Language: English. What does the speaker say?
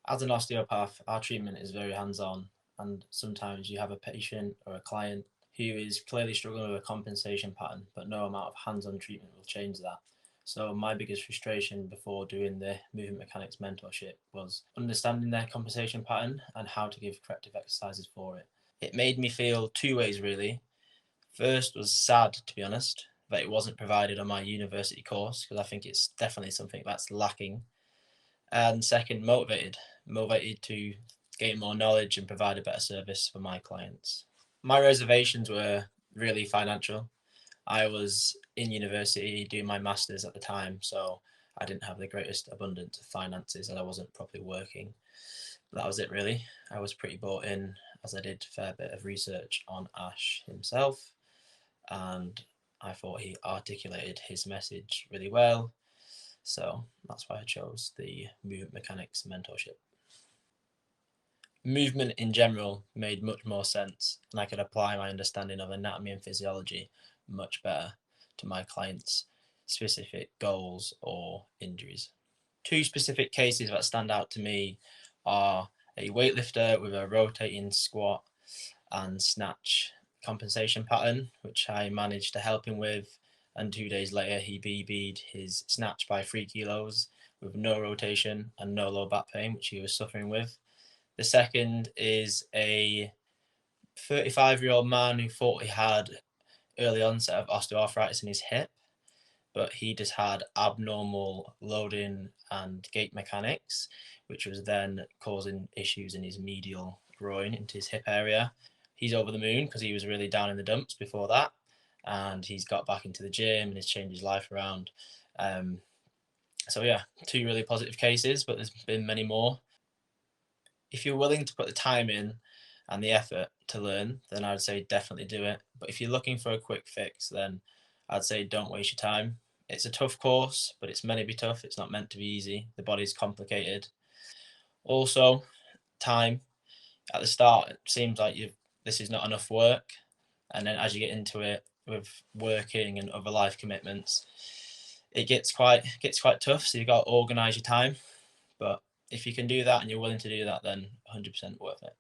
As an osteopath, our treatment is very hands-on, and sometimes you have a patient or a client who is clearly struggling with a compensation pattern, but no amount of hands-on treatment will change that. So my biggest frustration before doing the movement mechanics mentorship was understanding their compensation pattern and how to give corrective exercises for it. It made me feel two ways really. First was sad, to be honest, that it wasn't provided on my university course, because I think it's definitely something that's lacking. And second, motivated to gain more knowledge and provide a better service for my clients. My reservations were really financial. I was in university doing my masters at the time, so I didn't have the greatest abundance of finances and I wasn't properly working. That was it really. I was pretty bought in, as I did a fair bit of research on Ash himself, and I thought he articulated his message really well. So that's why I chose the movement mechanics mentorship. Movement in general made much more sense, and I could apply my understanding of anatomy and physiology much better to my clients' specific goals or injuries. Two specific cases that stand out to me are a weightlifter with a rotating squat and snatch compensation pattern, which I managed to help him with. And 2 days later, he BB'd his snatch by 3 kilos with no rotation and no low back pain, which he was suffering with. The second is a 35-year-old man who thought he had early onset of osteoarthritis in his hip, but he just had abnormal loading and gait mechanics, which was then causing issues in his medial groin into his hip area. He's over the moon because he was really down in the dumps before that, and he's got back into the gym and he's changed his life around. So yeah, two really positive cases, but there's been many more. If you're willing to put the time in and the effort to learn, then I would say definitely do it. But if you're looking for a quick fix, then I'd say don't waste your time. It's a tough course, but it's meant to be tough. It's not meant to be easy. The body's complicated. Also, time. At the start, it seems like this is not enough work, and then as you get into it with working and other life commitments, it gets quite tough. So you've got to organise your time. But if you can do that and you're willing to do that, then 100% worth it.